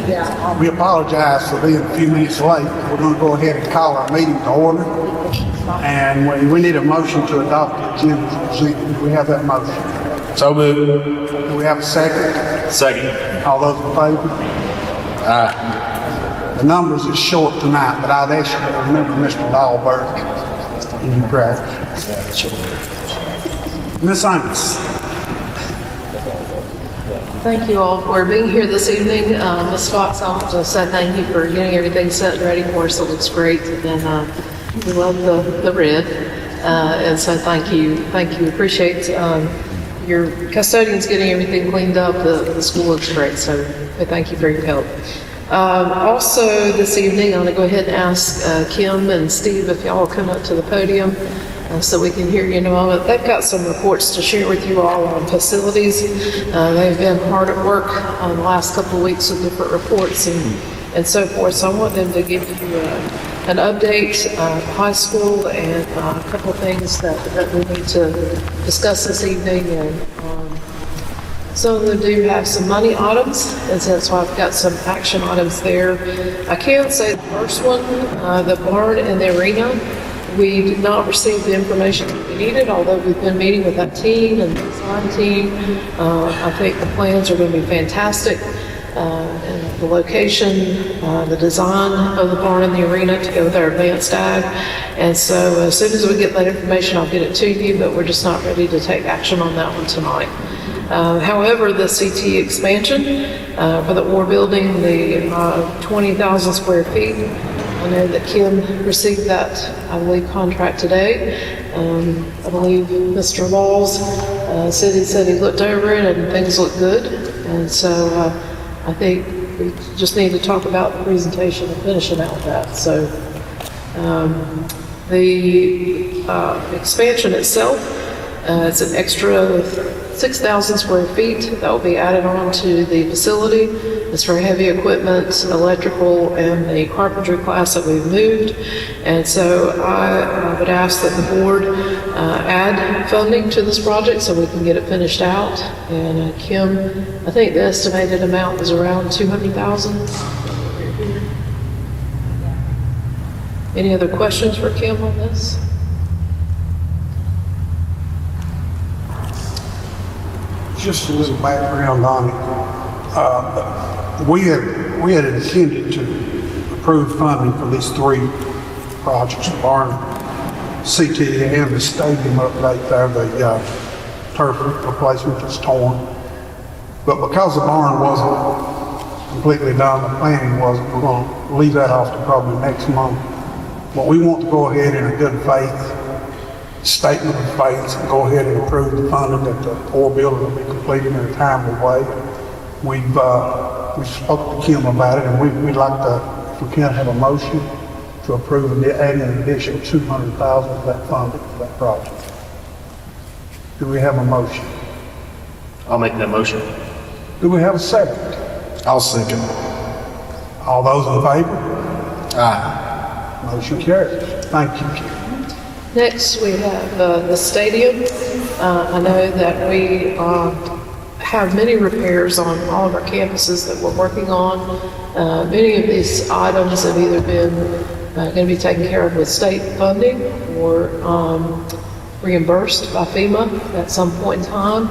Yeah. We apologize for being a few minutes late. We're going to go ahead and call our meeting to order. And we need a motion to adopt the agenda as presented. Do we have that motion? So moved. Do we have a second? Second. All those in favor? Aye. The numbers is short tonight, but I'd ask you to remember Mr. Dahlberg in your prayer. Ms. Amos. Thank you all for being here this evening. Ms. Fox, I want to say thank you for getting everything set and ready for us. It looks great, and we love the red, and so thank you. Appreciate your custodians getting everything cleaned up. The school looks great, so we thank you for your help. Also this evening, I'm going to go ahead and ask Kim and Steve if y'all will come up to the podium so we can hear you in a moment. They've got some reports to share with you all on facilities. They've been hard at work on the last couple of weeks with different reports and so forth. So I want them to give you an update, high school, and a couple of things that we need to discuss this evening. And some of them do have some money items, and so I've got some action items there. I can say the first one, the barn and the arena. We did not receive the information that we needed, although we've been meeting with that team and the design team. I think the plans are going to be fantastic. And the location, the design of the barn and the arena to go with our advanced ag. And so as soon as we get that information, I'll get it to you, but we're just not ready to take action on that one tonight. However, the CT expansion for the OR building, the 20,000 square feet, I know that Kim received that, I believe, contract today. I believe Mr. Laws said he looked over it and things look good. And so I think we just need to talk about the presentation and finishing out that. So the expansion itself, it's an extra 6,000 square feet that will be added on to the facility. It's for heavy equipment, electrical, and the carpentry class that we've moved. And so I would ask that the board add funding to this project so we can get it finished out. And Kim, I think the estimated amount is around $200,000. Any other questions for Kim on this? Just a little background on it. We had intended to approve funding for these three projects: the barn, CT, and the stadium update there, the turf replacement that's torn. But because the barn wasn't completely done, the planning wasn't, we're going to leave that off to probably next month. But we want to go ahead in a good faith statement of faith and go ahead and approve the funding that the OR building will be completed in a timely way. We've spoke to Kim about it, and we'd like to, if we can, have a motion to approve and add an additional $200,000 of that funding for that project. Do we have a motion? I'll make that motion. Do we have a second? I'll second. All those in favor? Aye. Motion carries. Thank you, Kim. Next, we have the stadium. I know that we have many repairs on all of our campuses that we're working on. Many of these items have either been going to be taken care of with state funding or reimbursed by FEMA at some point in time.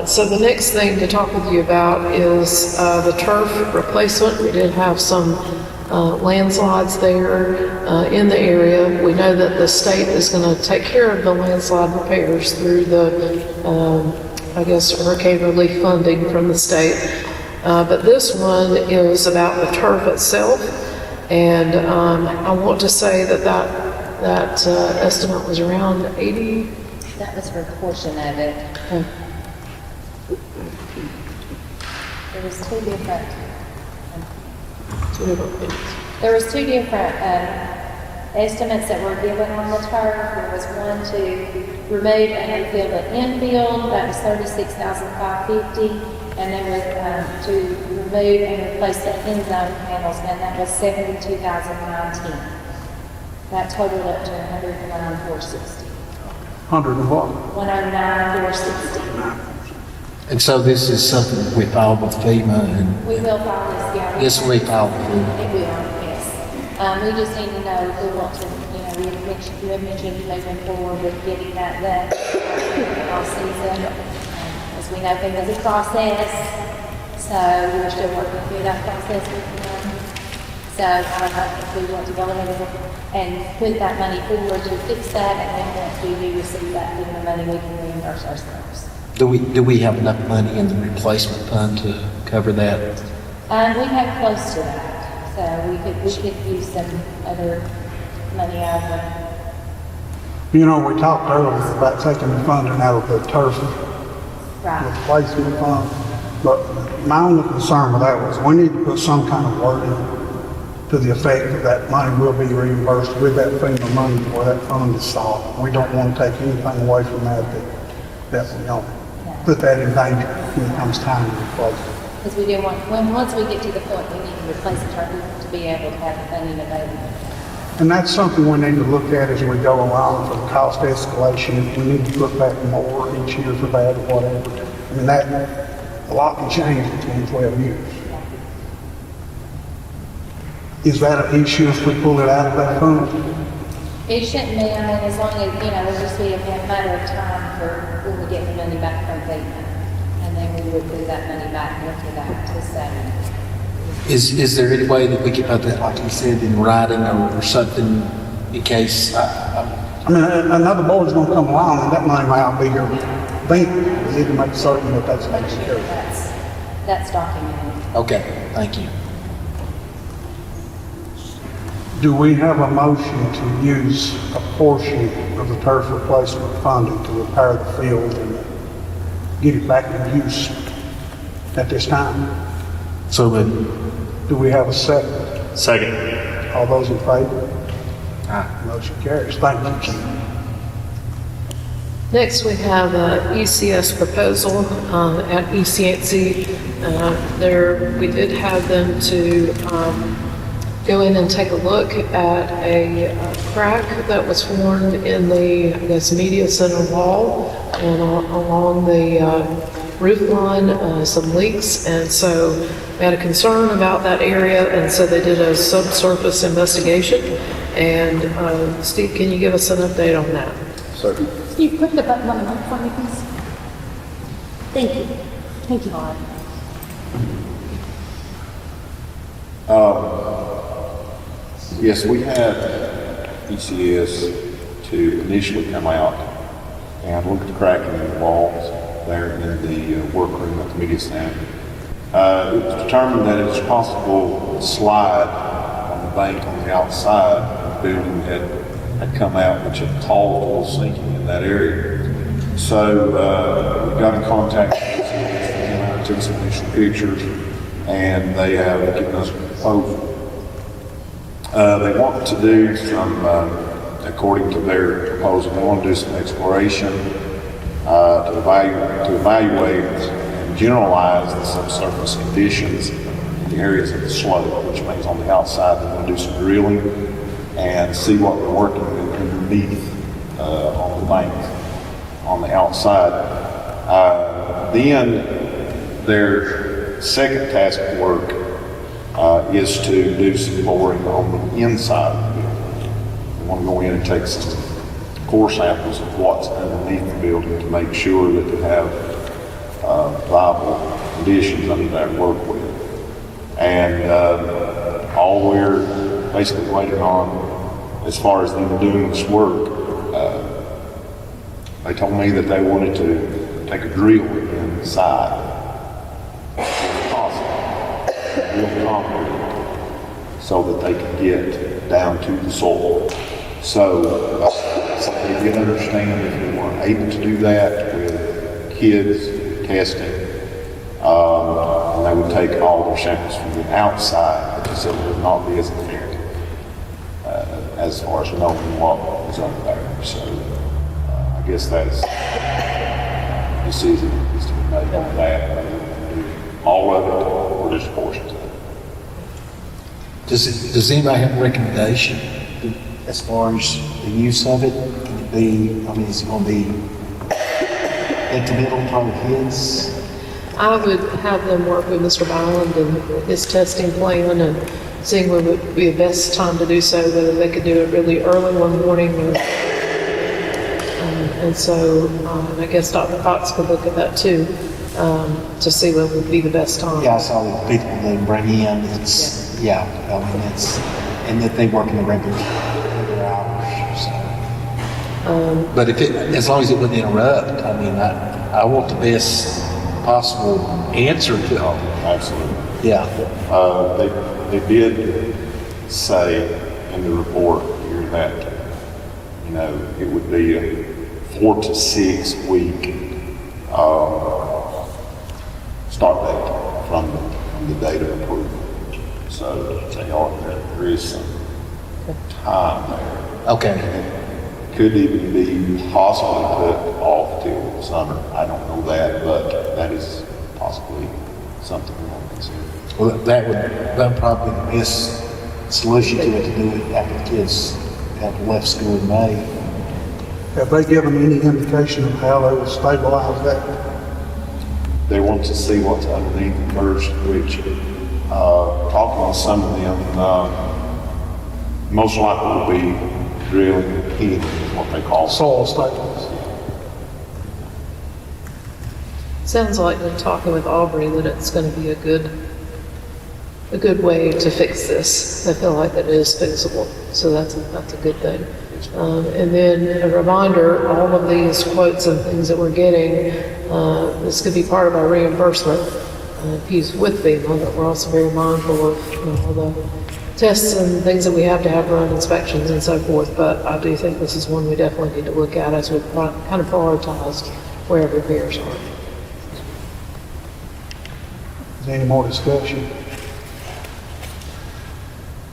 So the next thing to talk with you about is the turf replacement. We did have some landslides there in the area. We know that the state is going to take care of the landslide repairs through the, I guess, hurricane relief funding from the state. But this one is about the turf itself. And I want to say that estimate was around 80. That was for a portion of it. Okay. There was two different There was two different estimates that were given on the turf. There was one to remove and refill the infield, that was $36,550, and then was to remove and replace the end zone panels, and that was $72,019. That totaled up to $109,460. 100 and what? $109,460. And so this is something we filed with FEMA and We will file this, yeah. this will be filed with FEMA. It will, yes. We just need to know if we want to, you had mentioned moving forward with getting that done all season. As we know, FEMA's a process, so we're still working through that process with them. So I don't know if we want to go ahead and put that money forward to fix that, and then once we do receive that FEMA money, we can reimburse ourselves. Do we have enough money in the replacement fund to cover that? We have close to that, so we could use some other money out of the, You know, we talked earlier about taking the funding out of the turf right. replacement fund, but my only concern with that was we need to put some kind of wording to the effect that money will be reimbursed with that FEMA money where that fund is solved. We don't want to take anything away from that we don't put that in danger when it comes time to replace it. Because we do want, once we get to the point we need to replace the turf, we want to be able to have the funding available. And that's something we need to look at as we go along for the cost escalation. If we need to put back more each year for that or whatever. I mean, a lot can change between 12 years. Is that an issue if we pull it out of that fund? It shouldn't be, I mean, as long as, it'll just be a matter of time for when we get the money back from FEMA. And then we would put that money back into that to save. Is there any way that we could put that, like you said, in writing or something in case? I mean, another board's gonna come along and that money might not be here. We need to make certain that that's taken care of. That's documented. Okay, thank you. Do we have a motion to use a portion of the turf replacement funding to repair the field and get it back in use at this time? So then, Do we have a second? Second. All those in favor? Aye. Motion carries. Thank you, Chief. Next, we have a ECS proposal at Yancey. We did have them to go in and take a look at a crack that was formed in the, media center wall and along the roof line, some leaks. And so we had a concern about that area, and so they did a subsurface investigation. And Steve, can you give us an update on that? Certainly. You click the button on the mic for me, please. Thank you. Thank you. Yes, we had ECS to initially come out and look at the cracking in the walls there in the workroom at the media center. It was determined that it's possible slide on the bank on the outside of the building had come out, which had caused a little sinking in that area. So we got in contact with ECS, took some initial pictures, and they have given us a proposal. They want to do some, according to their proposal, they want to do some exploration to evaluate and generalize the subsurface conditions in the areas of the slope, which means on the outside they want to do some drilling and see what we're working with underneath on the bank on the outside. Then their second task of work is to do some boring on the inside of the building. We want to go in and take some core samples of what's underneath the building to make sure that they have viable conditions under there to work with. And all we're basically waiting on as far as them doing this work, they told me that they wanted to take a drill inside, if possible, real concrete, so that they could get down to the soil. So they did understand if we weren't able to do that with kids testing, and they would take all their samples from the outside, the facility would not be as effective as far as knowing what was under there. So I guess that's decision is to be made on that, whether we do all of it or just portions of it. Does anybody have a recommendation as far as the use of it? Can it be, is it going to be at the middle part of his? I would have them work with Mr. Byland and his testing plan and seeing what would be the best time to do so, whether they could do it really early one morning or, and so, and I guess Dr. Cox could look at that too, to see what would be the best time. Yeah, I saw the people they bring in, it's, yeah, I mean, it's, and that they work in the regular hours, so. But if it, as long as it wouldn't interrupt, I mean, I want the best possible answer to all. Absolutely. Yeah. They did say in the report here that, you know, it would be a 4 to 6 week start date from the date of approval. So there is some time there. Okay. Could even be possibly put off till summer. I don't know that, but that is possibly something we want to consider. Well, that would probably be the best solution to it, to do it after the kids have left school in May. Have they given any indication of how they will stabilize that? They want to see what's underneath first, which, talking to some of them, most likely will be drilling a pit, is what they call Soil stabilization. Sounds like we're talking with Aubrey that it's going to be a good way to fix this. I feel like that it is fixable, so that's a good thing. And then a reminder, all of these quotes and things that we're getting, this could be part of our reimbursement piece with FEMA, but we're also very mindful of all the tests and things that we have to have run, inspections and so forth. But I do think this is one we definitely need to look at as we kind of prioritize where repairs are. Is there any more discussion?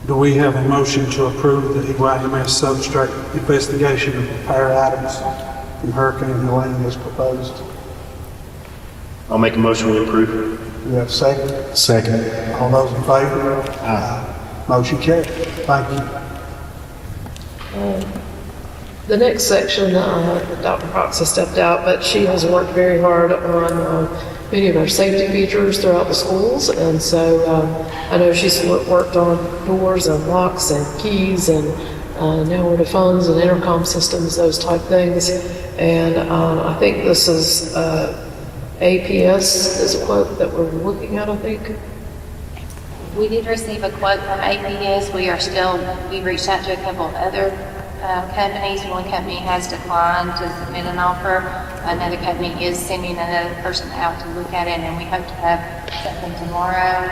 Do we have a motion to approve the EYMS substrate investigation of repair items from Hurricane Helene as proposed? I'll make a motion to approve. Do we have a second? Second. All those in favor? Aye. Motion carried. Thank you. The next section, Dr. Cox has stepped out, but she has worked very hard on many of our safety features throughout the schools. And so I know she's worked on doors and locks and keys and now order phones and intercom systems, those type things. And I think this is APS is a quote that we're looking at, I think. We did receive a quote from APS. We reached out to a couple of other companies. One company has declined to submit an offer. Another company is sending another person out to look at it, and we hope to have something tomorrow.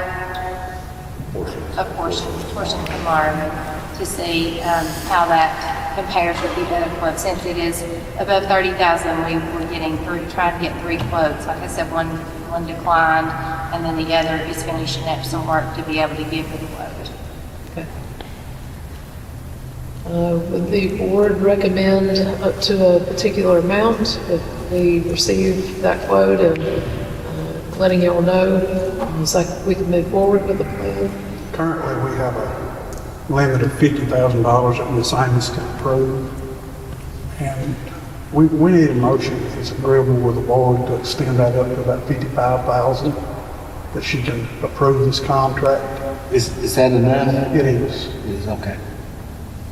A portion tomorrow to see how that compares with the other quotes. Since it is above 30,000, we're trying to get 3 quotes. Like I said, one declined, and then the other is finishing up some work to be able to give the quote. Okay. Would the board recommend up to a particular amount if we receive that quote and letting y'all know so we can move forward with the plan? Currently, we have a limit of $50,000 that Ms. Amos can approve. And we need a motion, if it's agreeable with the board, to extend that up to about $55,000, that she can approve this contract. Is that enough? It is. It is, okay.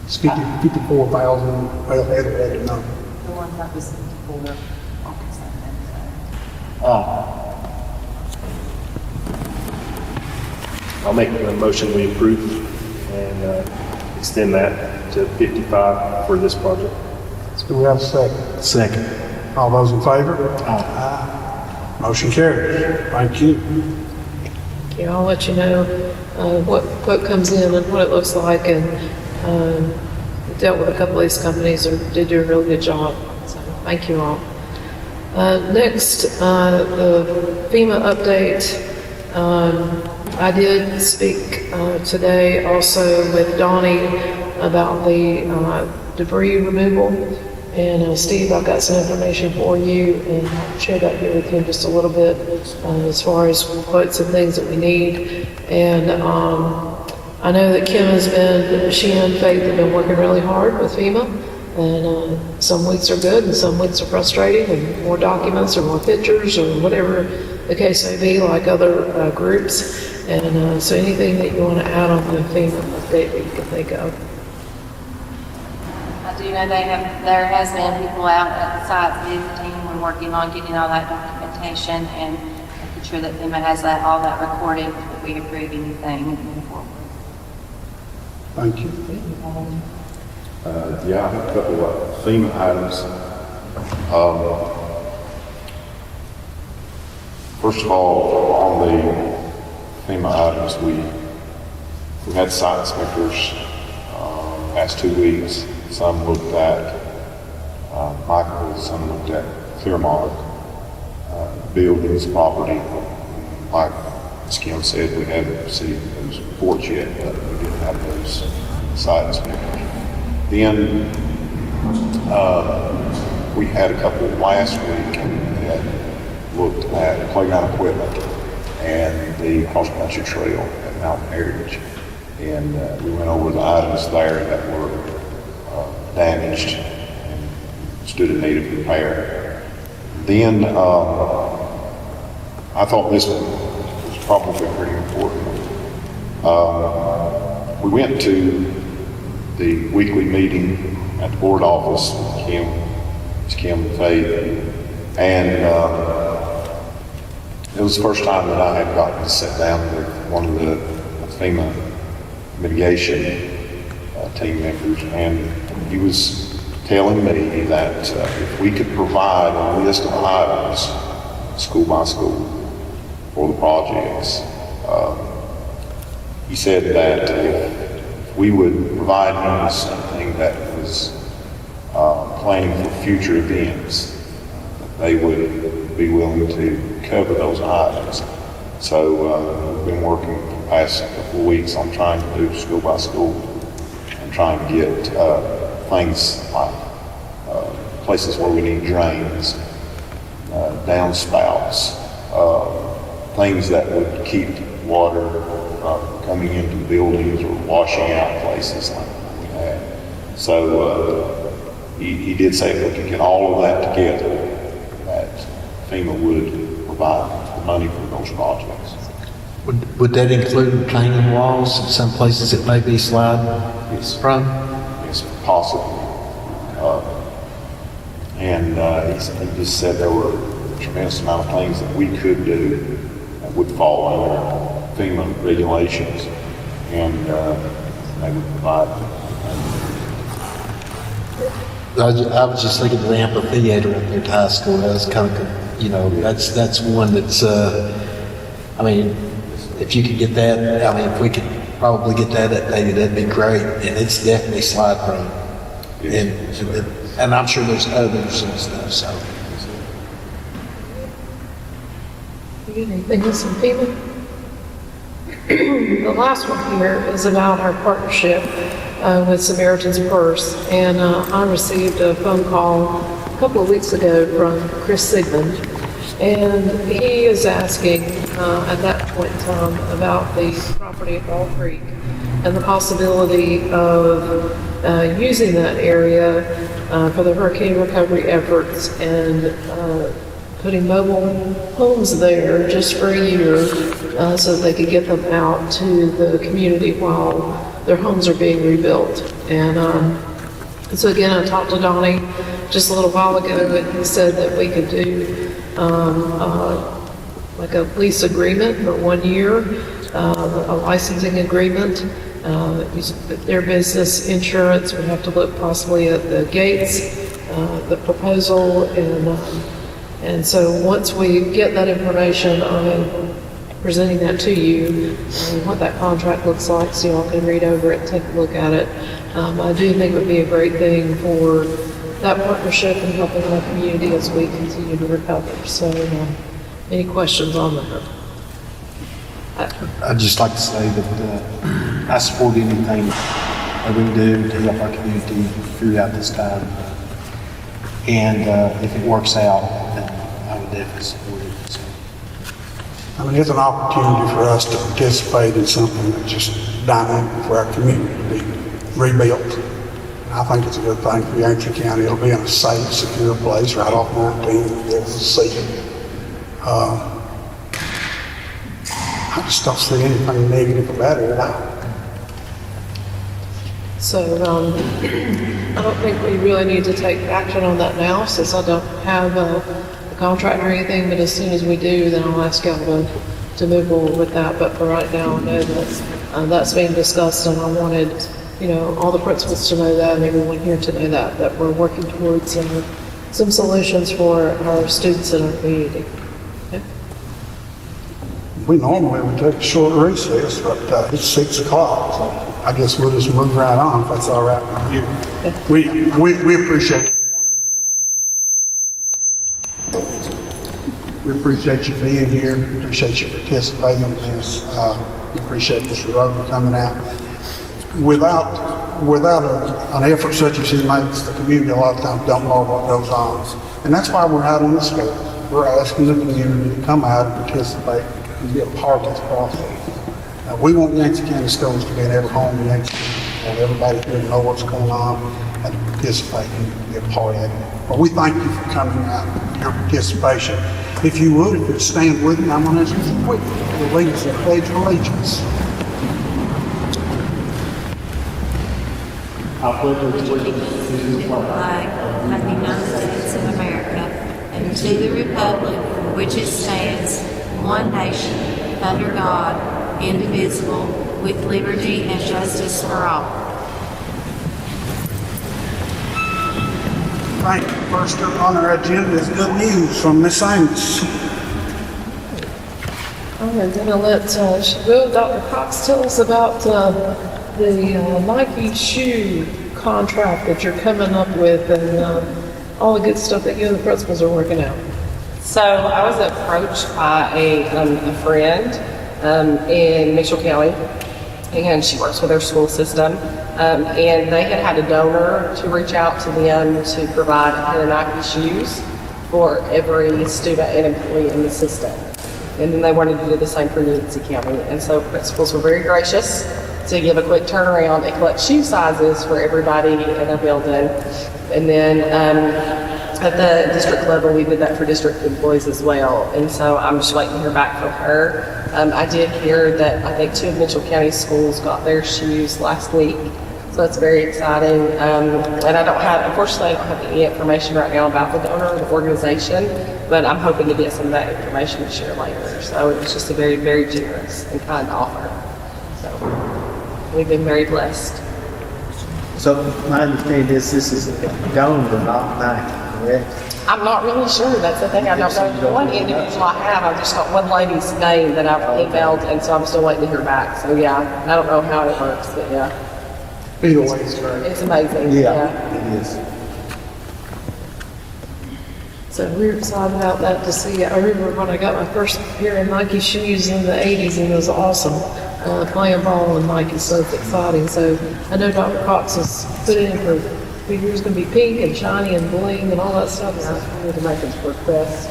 It's 54,000, well, at the number. The one that was for I'll make a motion we approve and extend that to 55 for this project. Do we have a second? Second. All those in favor? Aye. Motion carries. Thank you. Okay, I'll let you know what quote comes in and what it looks like, and dealt with a couple of these companies that did do a really good job. So thank you all. Next, the FEMA update. I did speak today also with Donnie about the debris removal. And Steve, I've got some information for you, and I'll share that here with you in just a little bit as far as quotes and things that we need. And I know that Kim has been, she and Faith have been working really hard with FEMA. And some weeks are good and some weeks are frustrating, and more documents or more pictures or whatever the case may be, like other groups. And so anything that you want to add on the FEMA update that you can think of. I do know there has been people out at the sites visiting. We're working on getting all that documentation and making sure that FEMA has all that recorded before we approve anything and move forward. Thank you. Yeah, I have a couple of FEMA items. First of all, on the FEMA items, we had site inspectors past 2 weeks. Some looked at Michael, some looked at Clearmont buildings, property. Like as Kim said, we haven't received those reports yet, but we did have those site inspectors. Then we had a couple last week that looked at playground equipment and the cross-country trail at Mountain Heritage. And we went over the items there that were damaged and stood in need of repair. Then I thought this one was probably pretty important. We went to the weekly meeting at the board office with Kim and Faith, and it was the first time that I had gotten to sit down with one of the FEMA mitigation team members, and he was telling me that if we could provide a list of items, school by school, for the projects, he said that if we would provide him with something that was planning for future events, that they would be willing to cover those items. So we've been working for the past couple of weeks on trying to do school by school and trying to get things like places where we need drains, downspouts, things that would keep water coming into buildings or washing out places like we had. So he did say if we could get all of that together, that FEMA would provide the money for those projects. Would that include retaining walls in some places that may be slide from? Yes, possibly. And he just said there were a tremendous amount of things that we could do that would fall under FEMA regulations, and they would provide. I was just thinking of the amphitheater up there at high school. That was kind of, that's one that's, I mean, if you could get that, I mean, if we could probably get that updated, that'd be great. And it's definitely slide prone. Yes. And I'm sure there's others and stuff, so. You got anything else in FEMA? The last one here is about our partnership with Samaritan's Purse. And I received a phone call a couple of weeks ago from Chris Sigmund. And he is asking at that point in time about the property at Ball Creek and the possibility of using that area for the hurricane recovery efforts and putting mobile homes there just for a year so that they could get them out to the community while their homes are being rebuilt. And so again, I talked to Donnie just a little while ago, and he said that we could do like a lease agreement for 1 year, a licensing agreement. Their business insurance would have to look possibly at the gates, the proposal, and so once we get that information, I'm presenting that to you, what that contract looks like, so y'all can read over it, take a look at it. I do think it would be a great thing for that partnership and helping our community as we continue to recover. So, any questions on that? I'd just like to say that I support anything that we can do to help our community throughout this time. And if it works out, then I would definitely support it. So. I mean, it's an opportunity for us to participate in something that's just dynamic for our community to be rebuilt. I think it's a good thing for Yancey County. It'll be in a safe, secure place right off 19 and be able to see it. I just don't see anything negative about it at all. So, I don't think we really need to take action on that now, since I don't have a contract or anything, but as soon as we do, then I'll ask y'all to move forward with that. But for right now, I know that's being discussed, and I wanted, all the principals to know that, and everyone here to know that we're working towards some solutions for our students in our community. Okay? We normally would take a short recess, but it's 6 o'clock, so I guess we'll just move right on if that's all right with you. We appreciate it. We appreciate you being here. We appreciate you participating in this. We appreciate Mr. Rover coming out. Without an effort such as he makes, the community a lot of times don't know what goes on. And that's why we're out on the schools. We're asking the community to come out and participate and be a part of this process. We want Yancey County Schools to be in every home in Yancey County, and everybody here to know what's going on and to participate and be a part of it. But we thank you for coming out, your participation. If you would, if you'd stand with me, I'm going to ask you to quick to lead us in the Pledge of Allegiance. I pledge allegiance to the flag of the United States of America and to the republic for which it stands, one nation, under God, indivisible, with liberty and justice for all. Thank you. First up on our agenda is good news from Miss Amos. I'm going to let Dr. Cox tell us about the Nike shoe contract that you're coming up with, and all the good stuff that you and the principals are working out. So I was approached by a friend in Mitchell County, and she works with their school system, and they had a donor to reach out to them to provide a pair of Nike shoes for every student and employee in the system. And then they wanted to do the same for Yancey County. And so principals were very gracious to give a quick turnaround and collect shoe sizes for everybody in their building. And then at the district level, we did that for district employees as well. And so I'm just waiting to hear back from her. I did hear that I think 2 of Mitchell County schools got their shoes last week. So that's very exciting. And unfortunately, I don't have any information right now about the donor or the organization, but I'm hoping to get some of that information to share later. So it's just a very, very generous and kind offer. So we've been very blessed. So my understanding is this is a donor, not Nike, correct? I'm not really sure. That's the thing. I don't know. The one individual I have, I've just got one lady's name that I've emailed, and so I'm still waiting to hear back. So yeah, I don't know how it works, but yeah. Either way, it's great. It's amazing. Yeah, it is. So we're excited about that to see. I remember when I got my first pair of Nike shoes in the 80s, and it was awesome playing ball in Nike, so it's exciting. So I know Dr. Cox has put it in for years, going to be pink and shiny and bling and all that stuff. So I need to make it for Quest.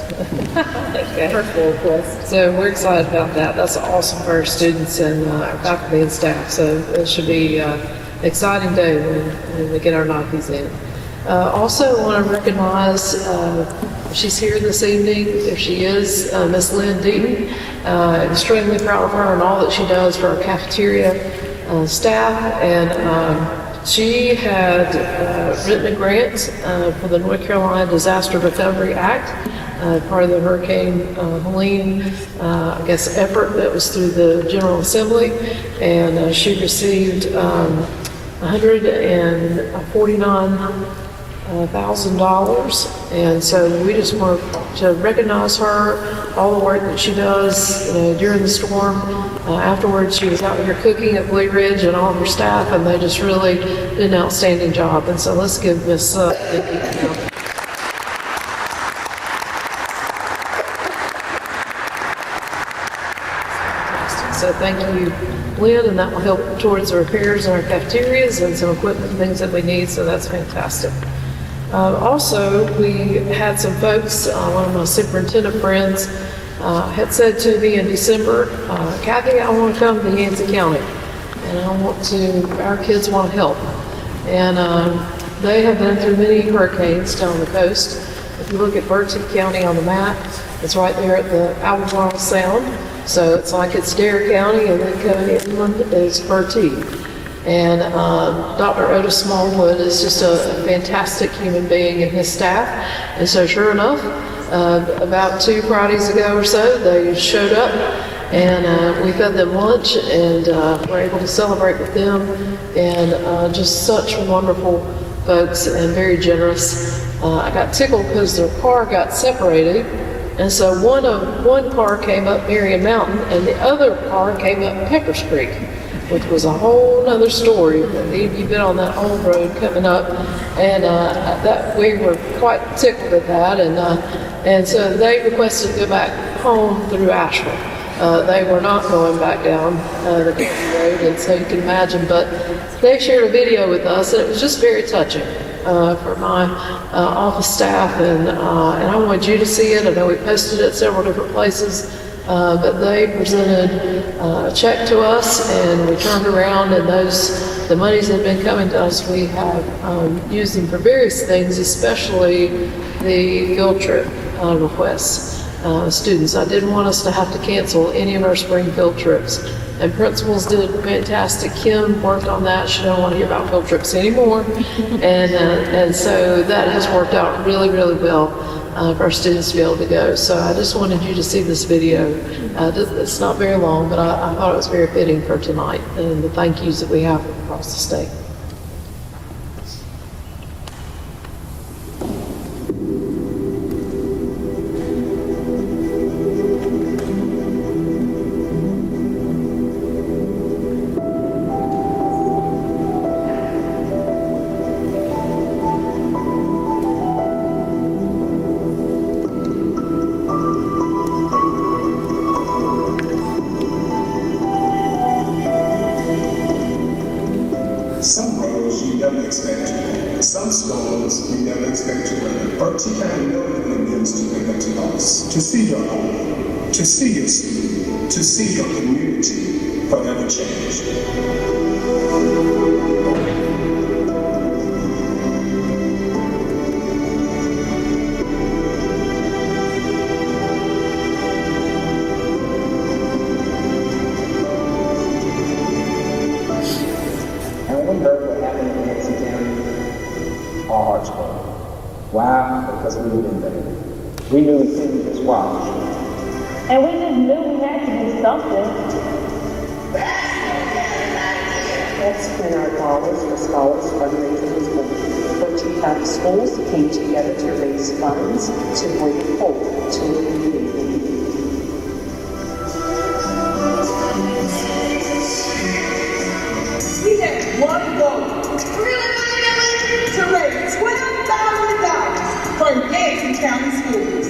Personal Quest. So we're excited about that. That's awesome for our students and our faculty and staff. So it should be an exciting day when we get our Nikes in. Also, I want to recognize, she's here this evening, if she is, Miss Lynn Deaton. Extremely proud of her and all that she does for our cafeteria staff. And she had written a grant for the North Carolina Disaster Recovery Act, part of the Hurricane Helene, effort that was through the General Assembly. And she received $149,000, and so we just want to recognize her, all the work that she does during the storm. Afterwards, she was out here cooking at Blue Ridge and all of her staff, and they just really did an outstanding job. And so let's give Miss Vicki a round. So thank you, Lynn, and that will help towards the repairs in our cafeterias and some equipment and things that we need, so that's fantastic. Also, we had some folks, one of my superintendent friends had said to me in December, Kathy, I want to come to Yancey County, and our kids want to help. And they have been through many hurricanes down the coast. If you look at Berkeley County on the map, it's right there at the Albemarle Sound. So it's like it's Dare County and then County Inland is Bertie. And Dr. Otis Smallwood is just a fantastic human being and his staff. And so sure enough, about 2 Fridays ago or so, they showed up and we fed them lunch and were able to celebrate with them. And just such wonderful folks and very generous. I got tickled because their car got separated. And so one car came up Marion Mountain and the other car came up Peppers Creek, which was a whole other story. You've been on that whole road coming up, and that we were quite tickled at that. And so they requested to go back home through Asheville. They were not going back down the county road, and so you can imagine. But they shared a video with us, and it was just very touching for my office staff, and I wanted you to see it. I know we posted it several different places. But they presented a check to us, and we turned around, and the monies that have been coming to us, we have used them for various things, especially the field trip requests. Students, I didn't want us to have to cancel any of our spring field trips, and principals did fantastic. Kim worked on that. She don't want to hear about field trips anymore, and so that has worked out really, really well. For our students to be able to go. So I just wanted you to see this video. It's not very long, but I thought it was very fitting for tonight and the thank yous that we have across the state. Some roads you never expect, some storms you never expect to weather. Bertie County knows what it means to live at your house, to see your home, to see your school, to see your community forever changed. Why? Because we were in there. We knew we couldn't just watch. And we just knew we had to do something. That's when our dollars for scholars fundraising was born. Bertie County Schools came together to raise funds to bring hope to a community in need. We had one goal, to raise $12,000 for Yancey County Schools.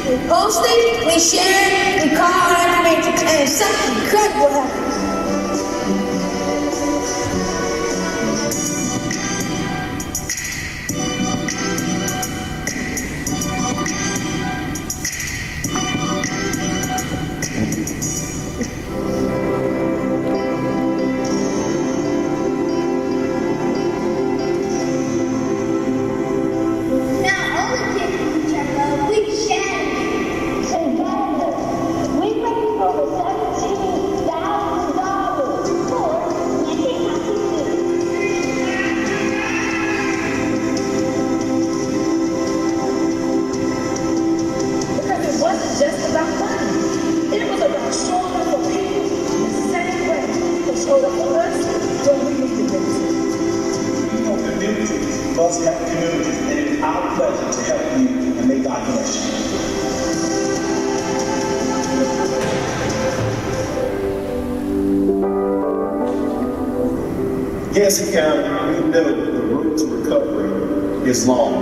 We posted, we shared, we called our information, and something incredible happened. Must help communities, and it is our pleasure to help you, and may God bless you. Yancey County, we know the road to recovery is long.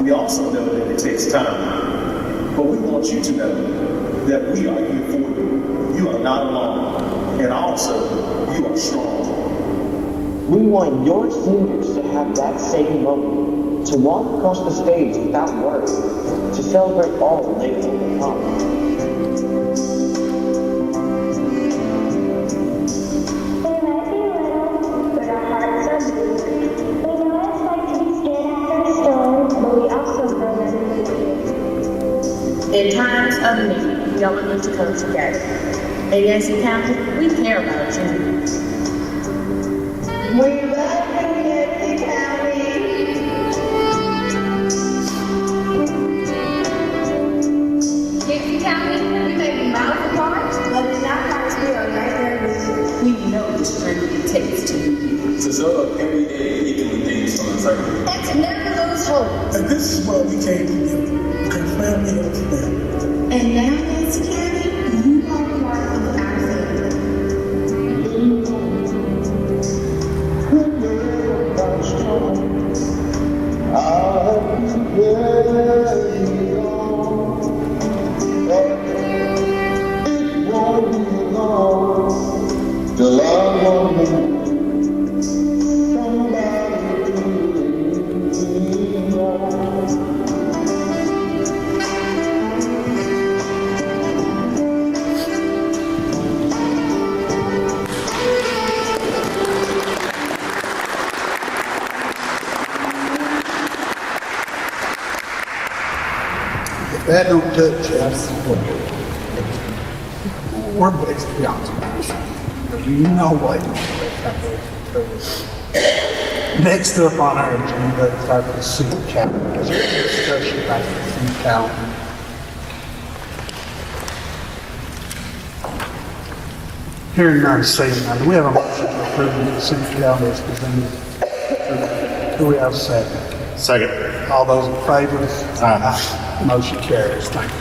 We also know that it takes time. But we want you to know that we are here for you. You are not alone. And also, you are strong. We want your seniors to have that same moment, to walk across the stage without words, to celebrate all that they've overcome. They might be little, but our hearts are big. We know what it's like to be scared In times of need, we all need to come together. In Yancey County, we care about you. We love you, Yancey County. Yancey County, we may be miles apart, but in our hearts we are right there with you. We know the strength it takes to be here. To show up every day and doing things for the circle. And to never lose hope. And this is why we came together. Because family is family. And now, Yancey County, you are part of our family. That don't touch us. We're blessed to be honest with you. No way. Next up on our agenda is our consent calendar. Is there any discussion about the consent calendar? Hearing none, seeing none. Do we have a motion to approve the consent calendar as presented? Do we have a second? Second. All those in favor? Aye. Motion carries. Thank you.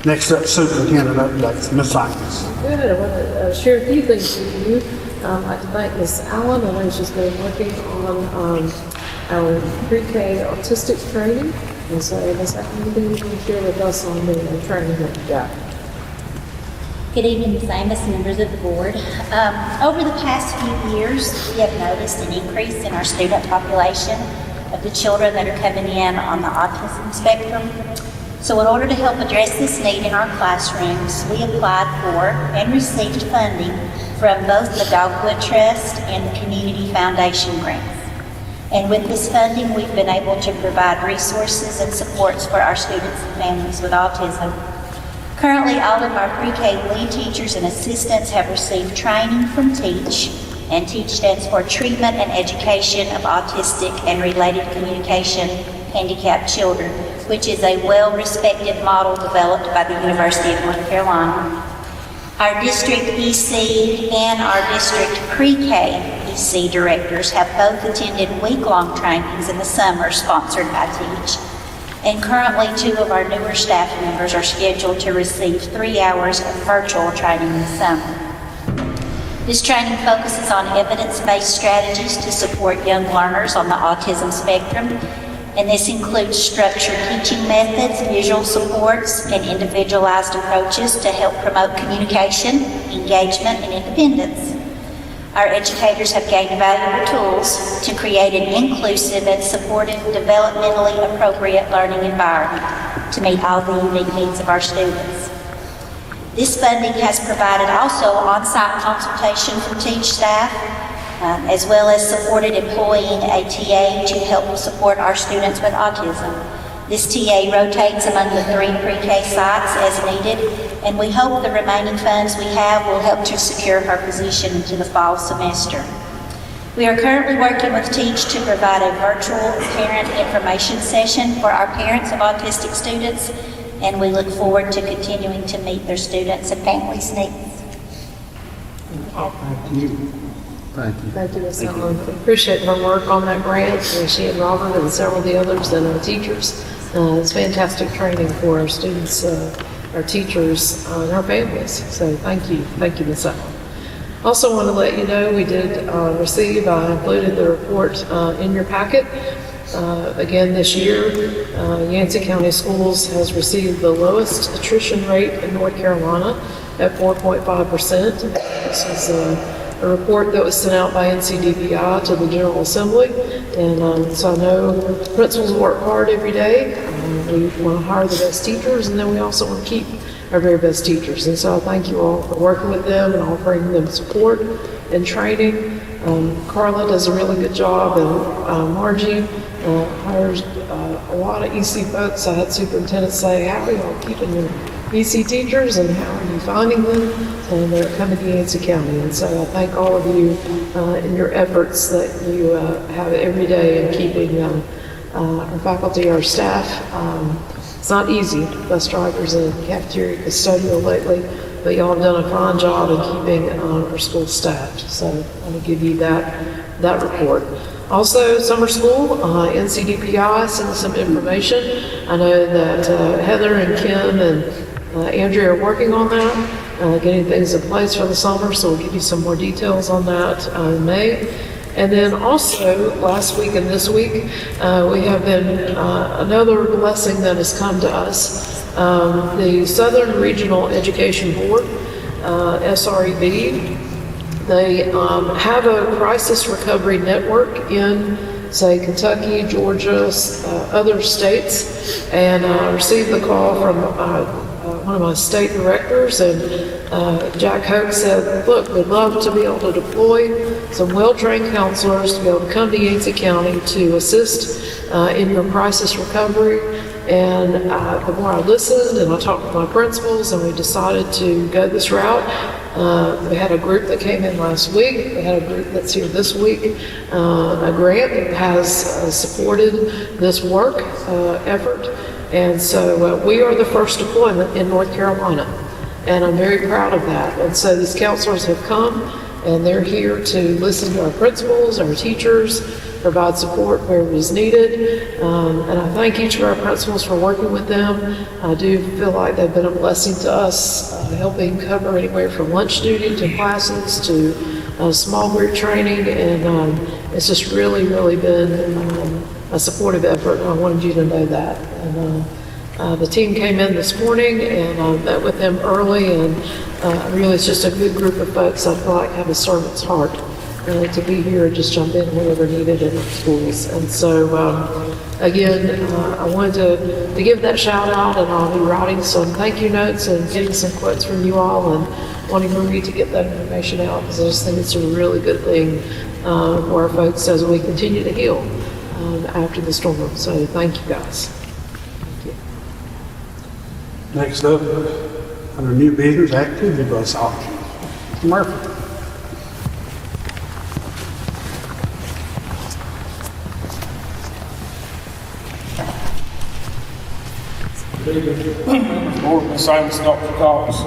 Next up, superintendent updates. Ms. Atkins. Good. I want to share a few things with you. I'd like to thank Ms. Allen. I know she's been working on our pre-K autistic training. And so, Ms. Allen, anything you can share with us on the training that you got? Good evening, Ms. Amos, members of the board. Over the past few years, we have noticed an increase in our student population of the children that are coming in on the autism spectrum. So in order to help address this need in our classrooms, we applied for and received funding from both the Dogwood Trust and the Community Foundation grants. And with this funding, we've been able to provide resources and supports for our students and families with autism. Currently, all of our pre-K lead teachers and assistants have received training from TEACH, and TEACH stands for Treatment and Education of Autistic and Related Communication Handicapped Children, which is a well-respected model developed by the University of North Carolina. Our district EC and our district pre-K EC directors have both attended week-long trainings in the summer sponsored by TEACH. And currently, 2 of our newer staff members are scheduled to receive 3 hours of virtual training this summer. This training focuses on evidence-based strategies to support young learners on the autism spectrum, and this includes structured teaching methods, visual supports, and individualized approaches to help promote communication, engagement, and independence. Our educators have gained valuable tools to create an inclusive and supportive, developmentally appropriate learning environment to meet all the unique needs of our students. This funding has provided also on-site consultation from TEACH staff, as well as supported employing a TA to help support our students with autism. This TA rotates among the 3 pre-K sites as needed, and we hope the remaining funds we have will help to secure her position into the fall semester. We are currently working with TEACH to provide a virtual parent information session for our parents of autistic students, and we look forward to continuing to meet their students and families' needs. Thank you. Thank you. Thank you, Ms. Allen. Appreciate her work on that grant, and she and Robert and several of the others and our teachers. It's fantastic training for our students, our teachers, and our families. So thank you, Ms. Allen. Also want to let you know we did receive, I included the report in your packet. Again, this year, Yancey County Schools has received the lowest attrition rate in North Carolina at 4.5%. This is a report that was sent out by NCDPI to the General Assembly, and so I know principals work hard every day. We want to hire the best teachers, and then we also want to keep our very best teachers. And so I thank you all for working with them and offering them support and training. Carla does a really good job, and Margie hires a lot of EC folks, I had superintendents say, how are y'all keeping your EC teachers and how are you finding them? And they're coming to Yancey County. And so I thank all of you in your efforts that you have every day in keeping our faculty, our staff. It's not easy, bus drivers and cafeteria custodial lately, but y'all have done a fine job in keeping our school staffed. So I'm going to give you that report. Also, summer school, NCDPI sent some information. I know that Heather and Kim and Andrea are working on that, getting things in place for the summer, so we'll give you some more details on that in May. And then also, last week and this week, we have been another blessing that has come to us. The Southern Regional Education Board, SREB, they have a crisis recovery network in, say, Kentucky, Georgia, other states, and I received the call from one of my state directors, and Jack Hoke said, look, we'd love to be able to deploy some well-trained counselors to be able to come to Yancey County to assist in your crisis recovery. And the more I listened and I talked with my principals, and we decided to go this route. We had a group that came in last week. We had a group that's here this week. A grant that has supported this work effort. And so we are the first deployment in North Carolina. And I'm very proud of that. And so these counselors have come, and they're here to listen to our principals, our teachers, provide support where it is needed. And I thank each of our principals for working with them. I do feel like they've been a blessing to us, helping cover anywhere from lunch duty to classes to small group training. And it's just really, really been a supportive effort. And I wanted you to know that. And the team came in this morning, and I met with them early, and really it's just a good group of folks I feel like have a servant's heart to be here and just jump in wherever needed in schools. And so, again, I wanted to give that shout out, and I'll be writing some thank you notes and getting some quotes from you all, and wanting Marie to get that information out, because I just think it's a really good thing for our folks as we continue to heal after the storm. So thank you guys. Thank you. Next up, under new business, activity bus auction. Mr. Murphy. Board of Assignments, Dr. Cox. I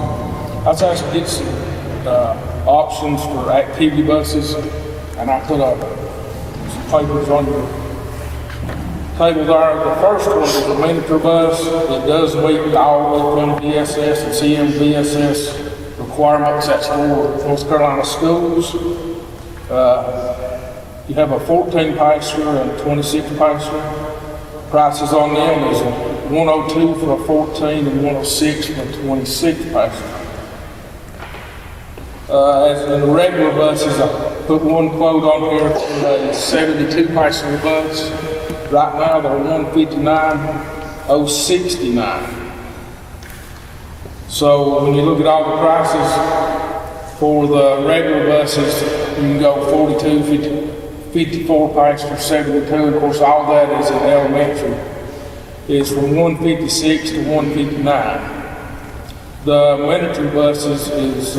was asked to get some options for activity buses, and I put up some papers on your table there. The first one is a miniature bus that does meet all of the DSS and CMVSS requirements. That's for North Carolina schools. You have a 14 passenger and a 26 passenger. Prices on them is 102 for a 14 and 106 for a 26 passenger. As in the regular buses, I put one quote on here for a 72 passenger bus. Right now they're 159,069. So when you look at all the prices for the regular buses, you can go 42, 54 passenger, 72. Of course, all that is in elementary. Is from 156 to 159. The miniature buses is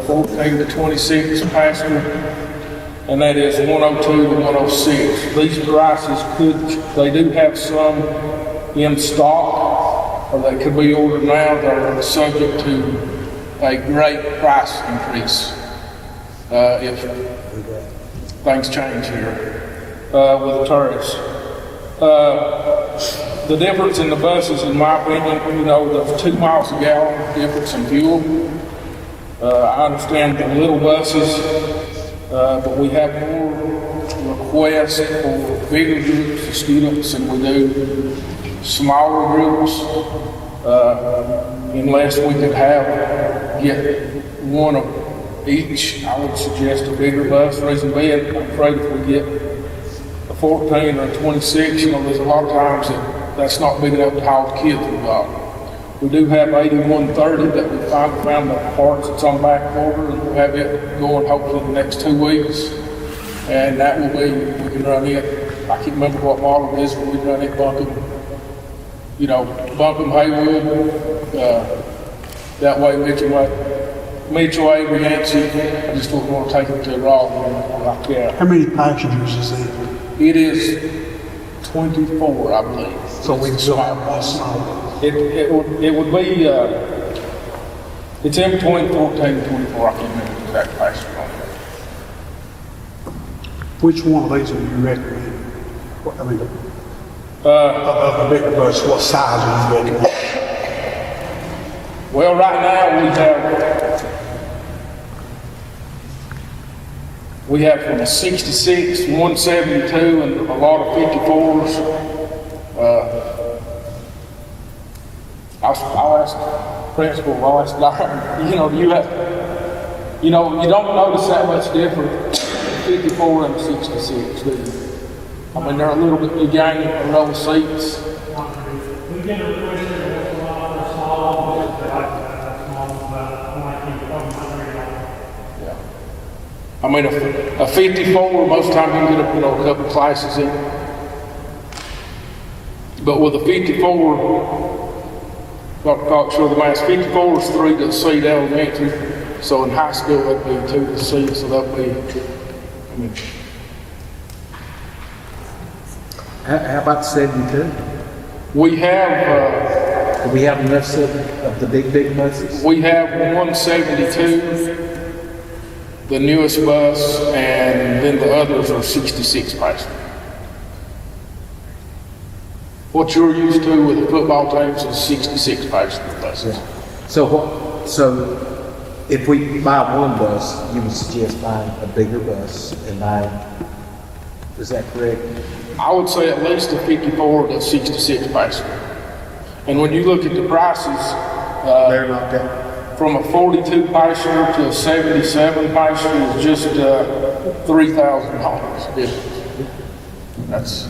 14 to 26 passenger, and that is 102 to 106. These prices they do have some in stock, or they could be ordered now. They're subject to a great price increase if things change here with the tariffs. The difference in the buses, in my opinion, there's 2 miles a gallon difference in fuel. I understand the little buses, but we have more requests for bigger groups of students than we do smaller groups. Unless we could get one of each, I would suggest a bigger bus. Reason being, I'm afraid if we get a 14 or a 26, there's a lot of times that's not big enough to haul the kids involved. We do have 8130 that we finally found the parts that's on back order, and we'll have it going hopefully in the next 2 weeks. And that will be, we can run it, I can't remember what model it is, but we can run it bucket Buncombe, Haywood, that way Mitchell, Avery, Yancey. I just wouldn't want to take them to Raleigh like that. How many passengers is it? It is 24, I believe. So we still have one small. It would be, it's in between 14 and 24, I can't remember the exact passenger on it. Which one of these would you recommend? I mean, of the bigger bus, what size would you recommend? Well, right now we have from a 66, 172, and a lot of 54s. I'll ask principal, I'll ask Larry, you don't notice that much difference, 54 and 66, do you? I mean, they're a little bit, you gain a row of seats. We get a request for small, I mean, a 54, most times you can get a couple classes in. But with a 54, Dr. Cox showed the math, 54 is 3 to seat elementary. So in high school, that'd be 2 to seat, so that'd be, How about 72? we have, Do we have enough of the big buses? we have 172, the newest bus, and then the others are 66 passengers. What you're used to with the football teams is 66 passenger buses. So if we buy one bus, you would suggest buying a bigger bus and buying, is that correct? I would say at least a 54 to 66 passenger. And when you look at the prices, They're not that. from a 42 passenger to a 77 passenger is just $3,000 difference. That's,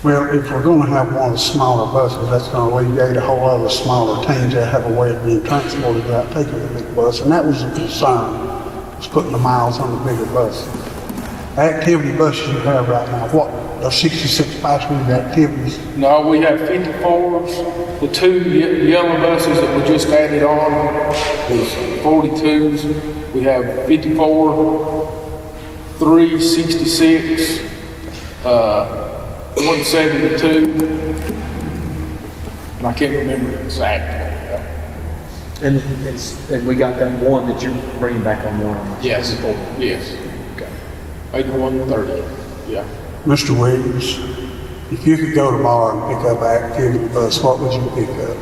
Well, if we're going to have one of the smaller buses, that's going to alleviate a whole other smaller teams that have a way of being transported without taking the big bus. And that was a concern, was putting the miles on the bigger bus. The activity buses you have right now, what, are 66 passenger activities? no, we have 54s, the 2 yellow buses that we just added on is 42s. We have 54, 3 66, 172, and I can't remember exactly. And we got that one that you're bringing back online. Yes, yes. Okay. 8130, yeah. Mr. Williams, if you could go tomorrow and pick up an activity bus, what would you pick up?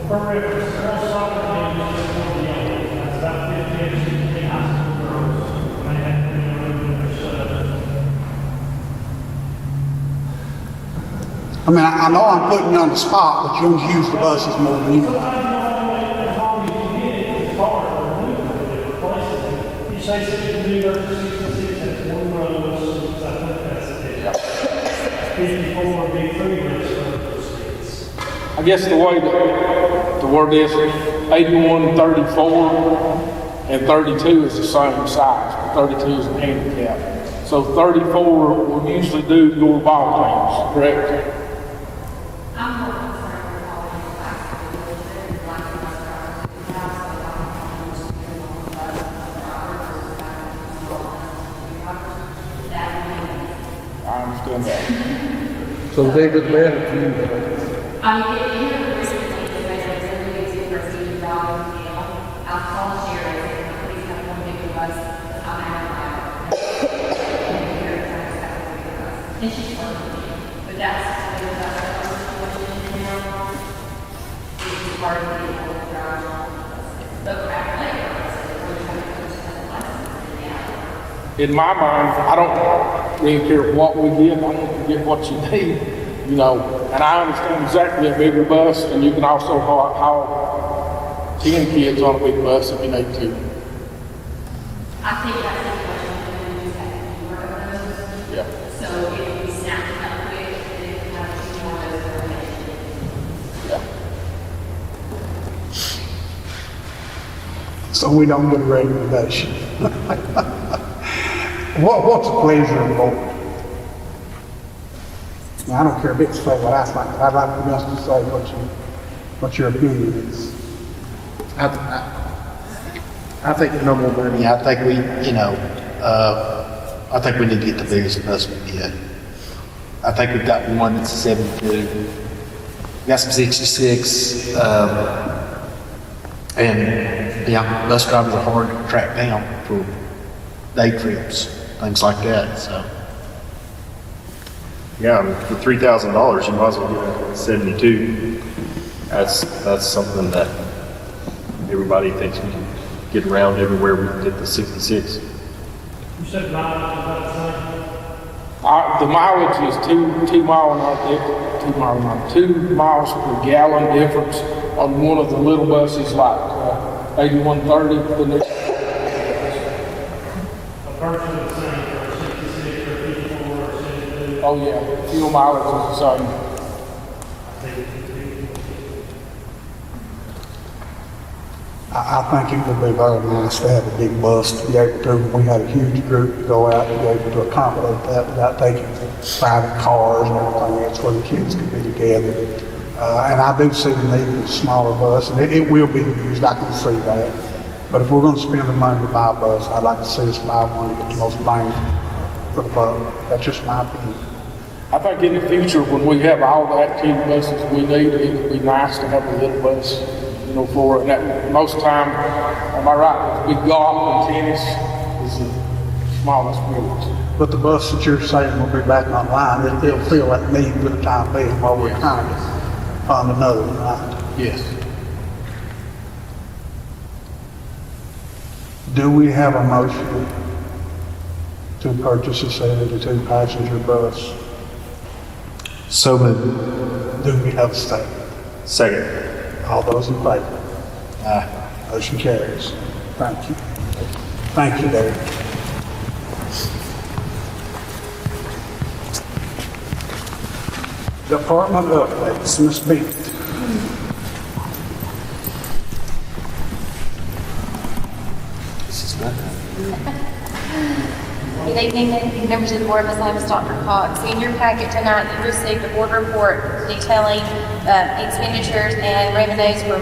For reference, girls soccer team is just one of the young, that's about 15 to 16 high school girls. They have to be moving their stuff. I mean, I know I'm putting you on the spot, but you don't use the buses more than you do. You say 62 versus 66, that's one row, so I think that's it. 54 would be 3 rows for I guess the way the word is, 81, 34, and 32 is the same size, but 32 is a handicap. So 34 will usually do your ball teams, correct? I understand that. So bigger the better for you. In my mind, I don't really care what we get, I want to get what you need, and I understand exactly a bigger bus, and you can also haul 10 kids on a big bus if you need to. I think that's the question that we just have to work on those. Yeah. So if we snap it up quick, then we have 2 more of those remaining. Yeah. So we don't get a recommendation. What's the pleasure of the board? Now, I don't care a bit to say what I think, but I'd like for us to say what your opinion is. I think no more money. I think we, I think we need to get the biggest bus we can get. I think we've got one that's a 72. We got some 66. And yeah, bus drivers are hard to track down for day trips, things like that. So Yeah, I mean, for $3,000, you might as well get a 72. That's something that everybody thinks we can get around everywhere we can get the 66. You said mileage is about the same? The mileage is 2 miles per gallon difference on one of the little buses, like 8130. The next. Virtually the same for 66 or 54 or 72. Oh yeah, fuel mileage is the same. I think it would be very nice to have a big bus to be able to, when we had a huge group to go out, to be able to accommodate that without taking private cars and everything else where the kids could be together. And I do see the need for a smaller bus, and it will be used, I can see that. But if we're going to spend the money to buy a bus, I'd like to see us buy one that gets the most bang for the buck. That's just my opinion. I think in the future, when we have all the active buses we need, it would be nice to have a little bus, for it. And that, most time, am I right, big golf and tennis is the smallest sports. But the bus that you're saying will be back online, it'll feel that need for the time being while we're trying to find another one, right? Yes. Do we have a motion to purchase a 72 passenger bus? So moved. Do we have a second? Second. All those in favor? Aye. Motion carries. Thank you. Thank you, David. Department updates, Ms. Beat. This is not. Good evening, members of the board. My name is Dr. Cox. In your packet tonight, you received the board report detailing expenditures and revenues for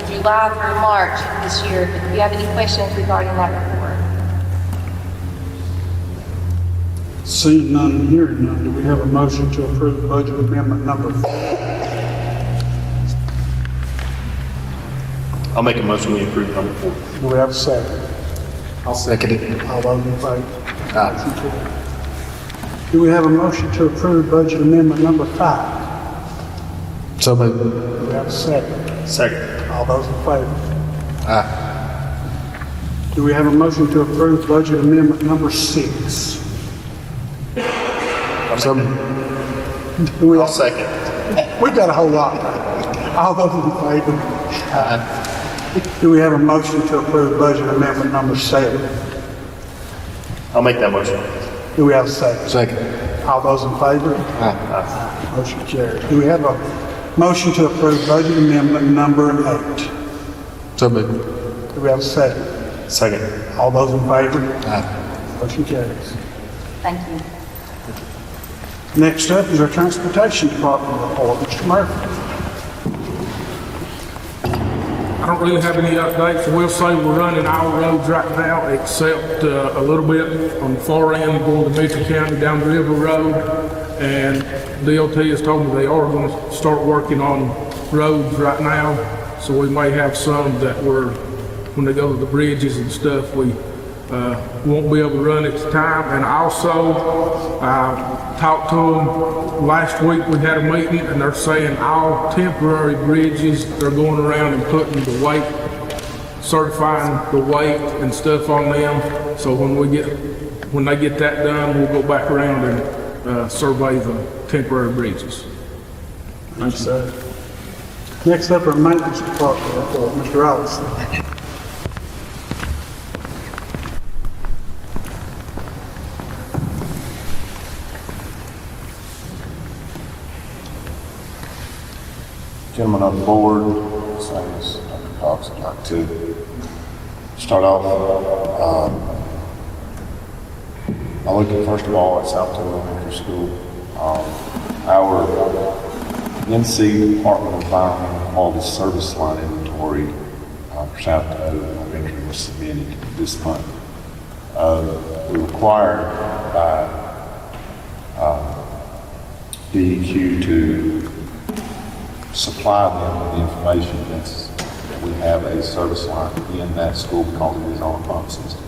July through March this year. If you have any questions regarding that report. Seeing none and hearing none, do we have a motion to approve budget amendment number 4? I'll make a motion we approve number 4. Do we have a second? I'll second it. All those in favor? Aye. Do we have a motion to approve budget amendment number 5? So moved. Do we have a second? Second. All those in favor? Aye. Do we have a motion to approve budget amendment number 6? So moved. I'll second. We got a whole lot. All those in favor? Aye. Do we have a motion to approve budget amendment number 7? I'll make that motion. Do we have a second? Second. All those in favor? Aye. Motion carries. Do we have a motion to approve budget amendment number 8? So moved. Do we have a second? Second. All those in favor? Aye. Motion carries. Thank you. Next up is our Transportation Department report. Mr. Murphy. I don't really have any updates. We'll say we're running all roads right now except a little bit on the far end going to Mitchell County down the River Road. And DOT has told me they are going to start working on roads right now. So we may have some that when they go to the bridges and stuff, we won't be able to run at the time. And also, talked to them last week. We had a meeting and they're saying all temporary bridges, they're going around and putting the weight, certifying the weight and stuff on them. So when they get that done, we'll go back around and survey the temporary bridges. Thanks, sir. Next up, our Maintenance Department report. Mr. Allison. Gentlemen on the board, same as Dr. Cox, I'd like to start off by looking first of all at South Taylor Elementary School. Our Yancey Department of Environmental Quality Service Line inventory for South Dakota Elementary was submitted this month. We're required by DEQ to supply them with the information that we have a service line in that school because it is on a pump system.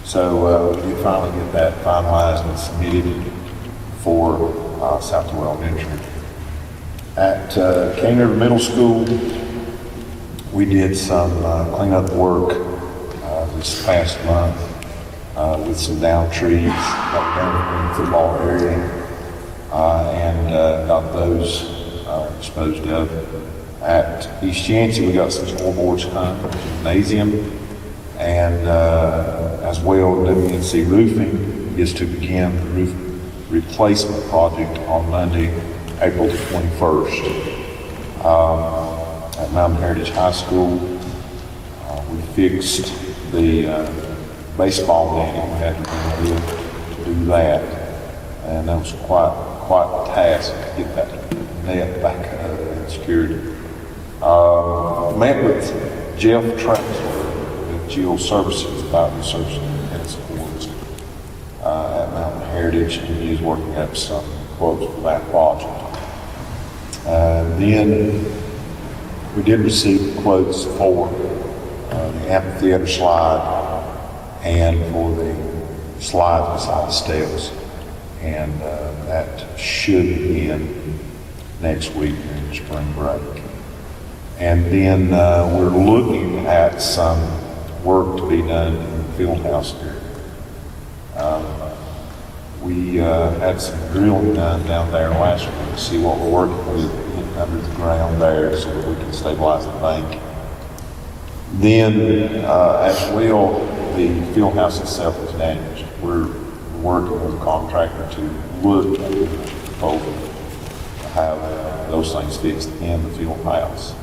So we did finally get that finalized and submitted for South Dakota Elementary. At Cane River Middle School, we did some cleanup work this past month with some down trees that were down in the football area and got those disposed of. At East Yancey, we got some scoreboards hung, Gymnasium, and as well, WNC Roofing is to begin the roof replacement project on Monday, April the 21st. At Mountain Heritage High School, we fixed the baseball net. We had to do that, and that was quite a task to get that net back up and secured. Met with Jeff Traxler with Geo Services about researching tennis courts at Mountain Heritage, and he is working up some quotes for that project. Then we did receive quotes for the amphitheater slide and for the slides beside the steps, and that should begin next week during spring break. And then we're looking at some work to be done in the field house area. We had some drilling done down there last week to see what we're working with under the ground there so that we can stabilize the bank. Then, as well, the field house itself is damaged. We're working with a contractor to look at the proposal to have those things fixed in the field house.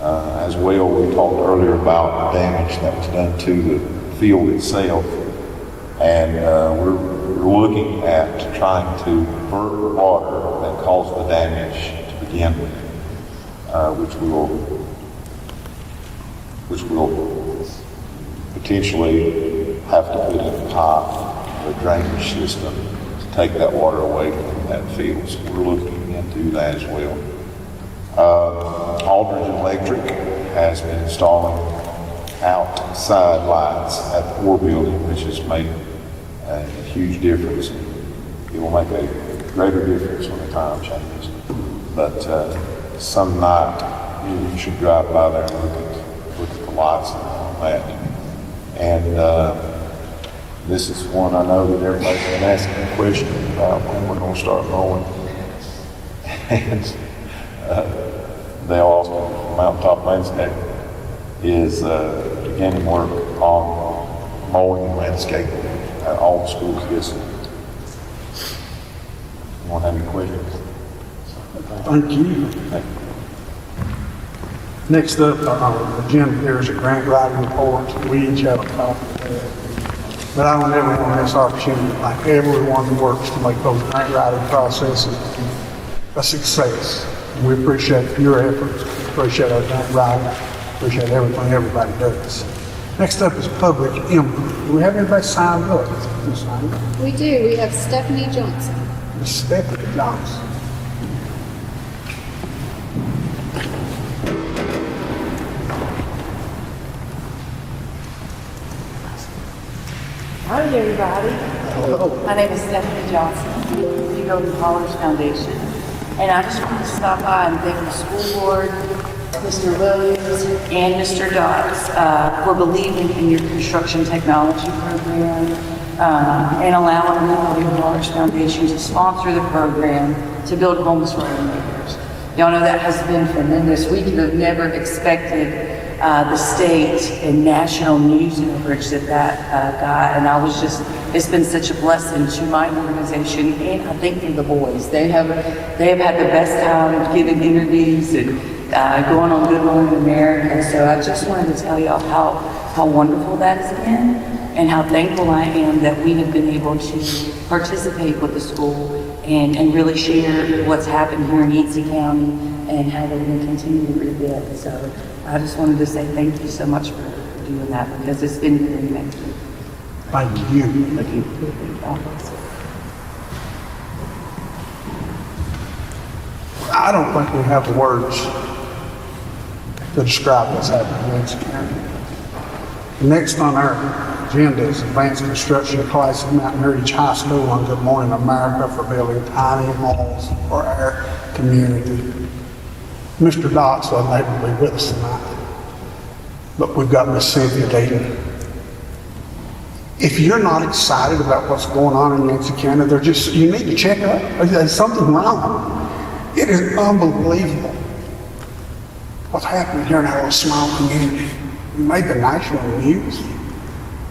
As well, we talked earlier about the damage that was done to the field itself, and we're looking at trying to divert the water that caused the damage to begin with, which will potentially have to put in a pipe or a drainage system to take that water away from that field. So we're looking into that as well. Aldridge Electric has been installing outside lights at the core building, which has made a huge difference. It will make a greater difference when the time changes. But some night you should drive by there and look at the lights on that. And this is one I know that everybody's been asking questions about when we're going to start mowing. And Dale Austin from Mountaintop Landscape is beginning work on mowing and landscaping at all the schools this year. Anyone have any questions? Thank you. Thank you. Next up on the agenda, there's a grant writing report. We each have a copy of that. But I want everyone this opportunity, like everyone who works, to make those grant writing processes a success. We appreciate your efforts, appreciate our grant writing, appreciate everything everybody does. Next up is public input. Do we have anybody signed up? We do. We have Stephanie Johnson. Miss Stephanie Johnson. Hi, everybody. Hello. My name is Stephanie Johnson, with the Golden College Foundation. And I just wanted to stop by and thank the school board, Mr. Williams, and Mr. Dodds for believing in your construction technology program and allowing the Golden College Foundation to sponsor the program to build homes for our neighbors. Y'all know that has been tremendous. We could have never expected the state and national news coverage that got, and it's been such a blessing to my organization, and I think for the boys. They have had the best time giving interviews and going on Good Morning America. So I just wanted to tell y'all how wonderful that has been, and how thankful I am that we have been able to participate with the school and really share what's happened here in Yancey County and how they're going to continue to rebuild. So I just wanted to say thank you so much for doing that because it's been very amazing. Thank you. Thank you. I don't think we have the words to describe what's happening in Yancey County. Next on our agenda is advanced construction class at Mountain Heritage High School on Good Morning America for building tiny homes for our community. Mr. Dots wasn't able to be with us tonight, but we've got Miss Cynthia Dayton. If you're not excited about what's going on in Yancey County, you need to check it out. There's something wrong. It is unbelievable what's happening here in our little small community. We made the national news.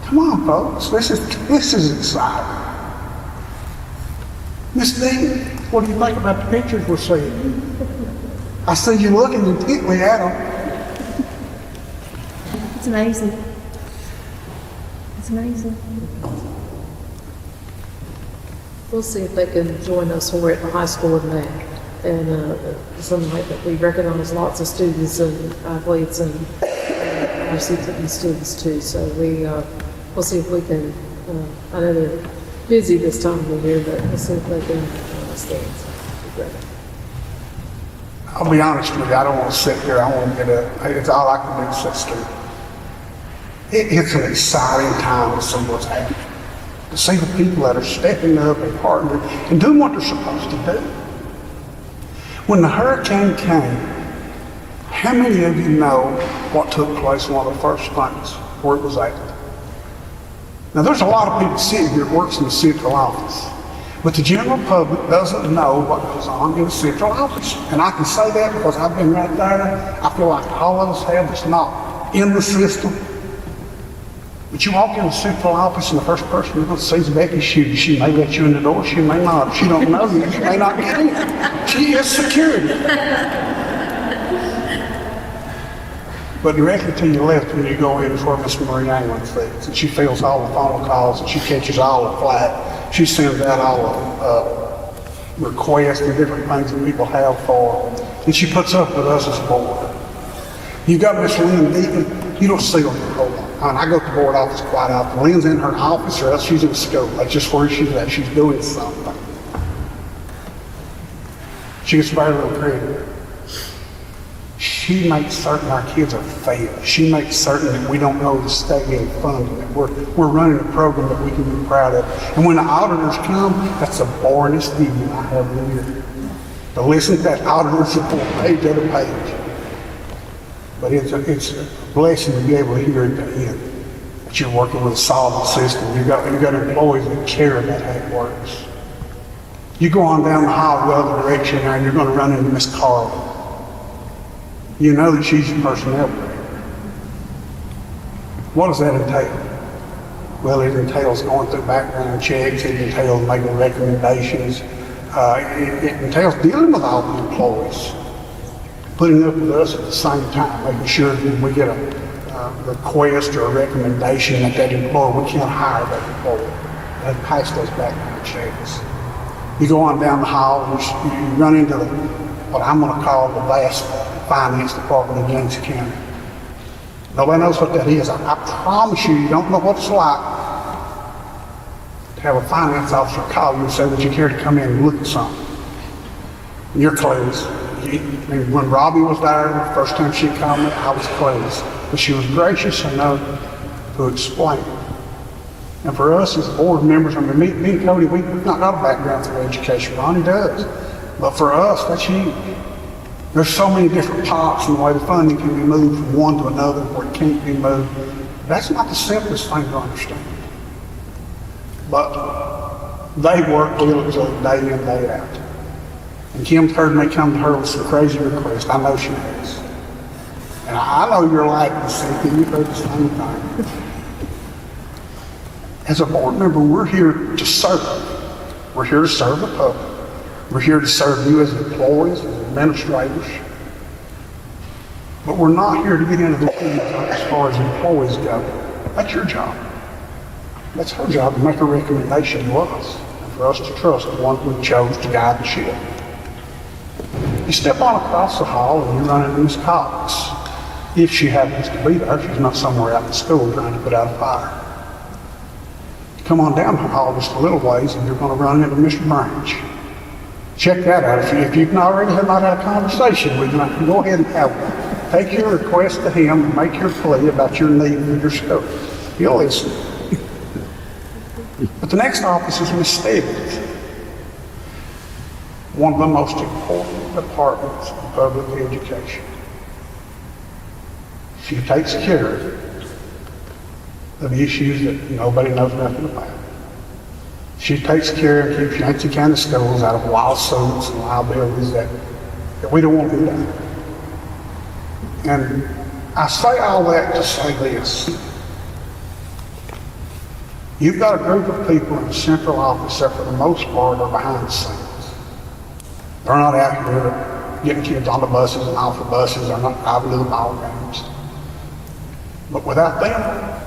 Come on, folks. This is exciting. Miss Dean, what do you think about the pictures we're seeing? I see you looking intently at them. It's amazing. It's amazing. We'll see if they can join us when we're at the high school in May. And some night that we recognize lots of students and athletes and our CTE students too. So we'll see if we can, I know they're busy this time of the year, but we'll see if they can stand. I'll be honest with you, I don't want to sit here. I want to get up. It's all I can do is sit still. It's an exciting time to see what's happening. To see the people that are stepping up and partnering and doing what they're supposed to do. When the hurricane came, how many of you know what took place one of the first things where it was at? Now there's a lot of people sitting here that works in the central office, but the general public doesn't know what goes on in the central office. And I can say that because I've been right there. I feel like all of us have that's not in the system. But you walk in the central office and the first person you're going to see is Becky Shue. She may let you in the door, she may not. If she don't know you, you may not get in. She is security. But directly to your left when you go in is where Miss Marie Anglin sits. And she fills all the phone calls and she catches all the flack. She sends out all the requests and different things that people have for her. And she puts up with us as a board. You got Miss Lynn Deacon, you don't see her a whole lot. I go to the board office quite often. Lynn's in her office or else she's in school. That's just where she's at. She's doing something. She gets very little credit. She makes certain our kids are fed. She makes certain that we don't know the state getting funding, that we're running a program that we can be proud of. And when the auditors come, that's the boringest meeting I have in the year. To listen to that auditor's report page after page. But it's a blessing to be able to hear at the end that you're working with a solid system. You've got employees that care about how it works. You go on down the hall the other direction there and you're going to run into Miss Carl. You know that she's your personnel director. What does that entail? Well, it entails going through background checks. It entails making recommendations. It entails dealing with all the employees. Putting up with us at the same time, making sure that we get a request or a recommendation that employer, we can't hire that employer. And pass those background checks. You go on down the hall and you run into what I'm going to call the vast finance department of Yancey County. Nobody knows what that is. I promise you don't know what it's like to have a finance officer call you and say, would you care to come in and look at something? And you're closed. When Robbie was there, the first time she called me, I was closed. But she was gracious enough to explain. And for us as board members, I mean, me and Cody, we've not got a background through education. Ronnie does. But for us, that's huge. There's so many different pots and the way the funding can be moved from one to another where it can't be moved. That's not the simplest thing to understand. But they work diligently day in, day out. And Kim's heard me come to her with some crazy requests. I know she has. And I know you're like this, Cynthia. You've heard the same thing. As a board member, we're here to serve. We're here to serve the public. We're here to serve you as employees, as administrators. But we're not here to get into the weeds as far as employees go. That's your job. That's her job to make a recommendation to us, and for us to trust the one we chose to guide the ship. You step on across the hall and you run into Miss Cox. If she happens to be there, she's not somewhere out in school trying to put out a fire. You come on down the hall just a little ways and you're going to run into Mr. Branch. Check that out. If you've not already not had a conversation with him, go ahead and have one. Take your request to him and make your plea about your need for your school. He'll listen. But the next office is Miss Stevens, one of the most important departments of public education. She takes care of issues that nobody knows nothing about. She takes care and keeps Yancey County schools out of lawsuits and liabilities that we don't want to do. And I say all that to say this. You've got a group of people in the central office that for the most part are behind the scenes. They're not out here getting kids on the buses and off the buses. They're not driving to the ball games. But without them,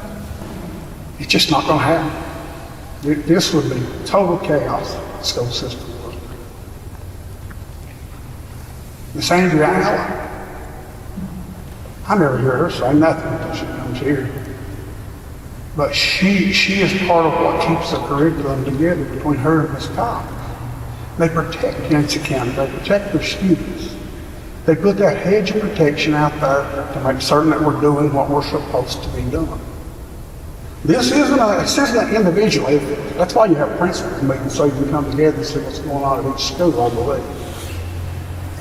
it's just not going to happen. This would be total chaos if the school system was. Miss Andrea Allen, I never hear her say nothing until she comes here. But she is part of what keeps the curriculum together between her and Miss Cox. They protect Yancey County. They protect their students. They put that hedge of protection out there to make certain that we're doing what we're supposed to be doing. This isn't an individual effort. That's why you have principals meetings, so you can come together and see what's going on at each school, I believe.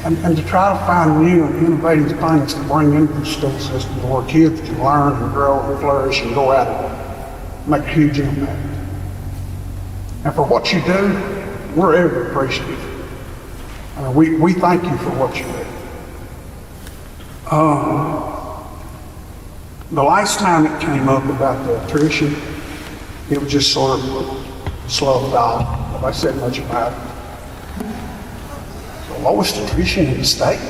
And to try to find new and innovative things to bring into the school system where kids can learn and grow and flourish and go out and make a huge impact. And for what you do, we're ever appreciative. We thank you for what you do. The last time it came up about the attrition, it was just sort of slowed off. Nobody said much about it. The lowest attrition in the state?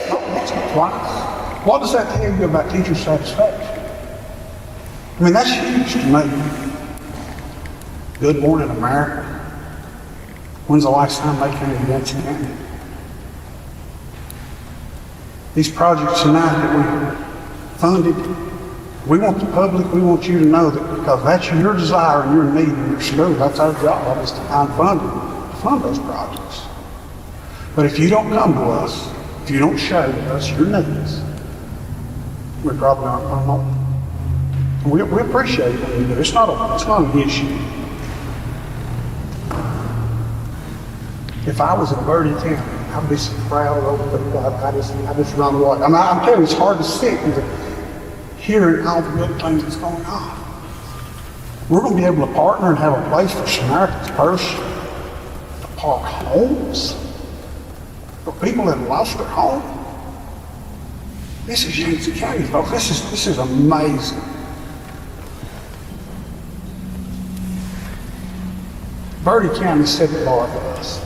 Not once but twice. What does that tell you about teacher satisfaction? I mean, that's huge to me. Good Morning America. When's the last time they came to Yancey County? These projects tonight that we funded, we want the public, we want you to know that because that's your desire and your need in your school, that's our job, is to find funding to fund those projects. But if you don't come to us, if you don't share with us your needs, we probably aren't going to. We appreciate what you do. It's not an issue. If I was in Verde County, I'd be so proud of those people. I just run away. I'm telling you, it's hard to sit and hearing all the good things that's going on. We're going to be able to partner and have a place for Samaritan's Purse to park homes for people that have lost their home. This is Yancey County, folks. This is amazing. Verde County set the bar for us.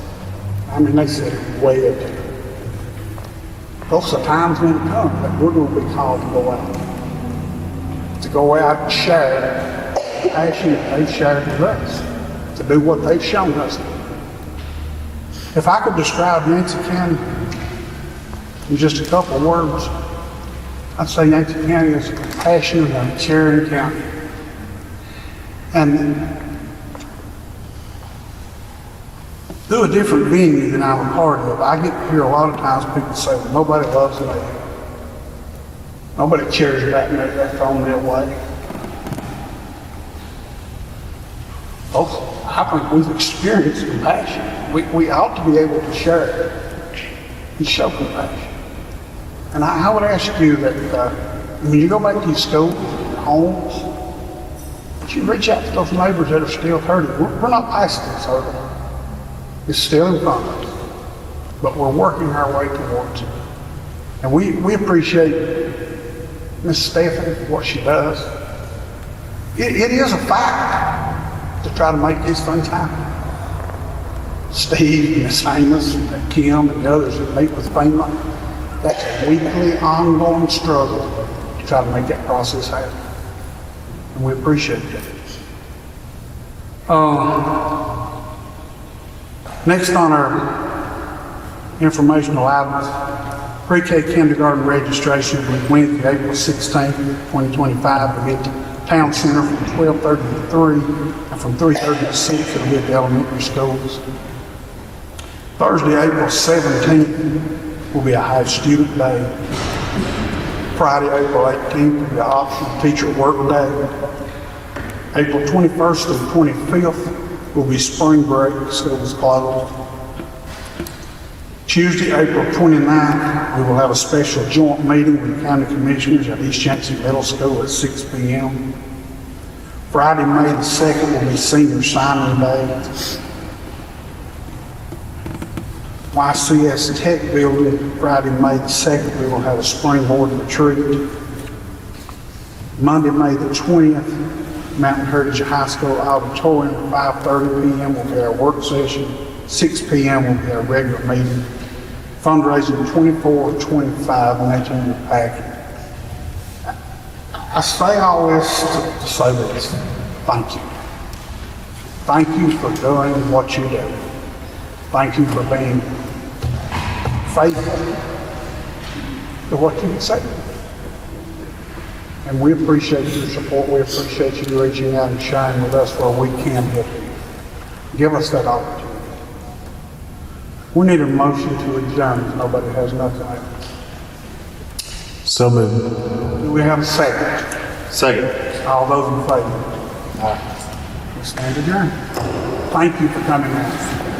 I mean, they set it way up there. Those are times when it comes that we're going to be called to go out. To go out and share the passion that they've shared with us. To do what they've shown us. If I could describe Yancey County in just a couple of words, I'd say Yancey County is a compassionate and caring county. And through a different venue than I'm a part of, I get to hear a lot of times people say, well, nobody loves me. Nobody cares about me. They're throwing me away. Folks, I think we've experienced compassion. We ought to be able to share it and show compassion. And I would ask you that when you go back to your schools, your homes, that you reach out to those neighbors that are still hurting. We're not past this hurting. It's still in front of us, but we're working our way towards it. And we appreciate Miss Stephanie for what she does. It is a fact to try to make these things happen. Steve, Miss Amos, and Kim, and the others that meet with FEMA, that's a weekly, ongoing struggle to try to make that process happen. And we appreciate that. Next on our informational items, pre-K kindergarten registration will be Wednesday, April 16th, 2025. It'll be at the Town Center from 12:30 to 3, and from 3:30 to 6, it'll be at the elementary schools. Thursday, April 17th, will be a high student day. Friday, April 18th, will be an optional teacher work day. April 21st and 25th will be spring break, schools closed. Tuesday, April 29th, we will have a special joint meeting with the county commissioners at East Yancey Middle School at 6 p.m. Friday, May the 2nd will be senior signing day. YCS Tech Building, Friday, May the 2nd, we will have a springboard retreat. Monday, May the 20th, Mountain Heritage High School Auditorium, 5:30 p.m. will be our work session. 6 p.m. will be our regular meeting. Fundraising 24-25, and that's in your packet. I say all this to say this. Thank you. Thank you for doing what you do. Thank you for being faithful to what you say. And we appreciate your support. We appreciate you reaching out and sharing with us where we can help you. Give us that opportunity. We need a motion to adjourn if nobody has nothing else. So moved. Do we have a second? Second. All those in favor? We stand adjourned. Thank you for coming out.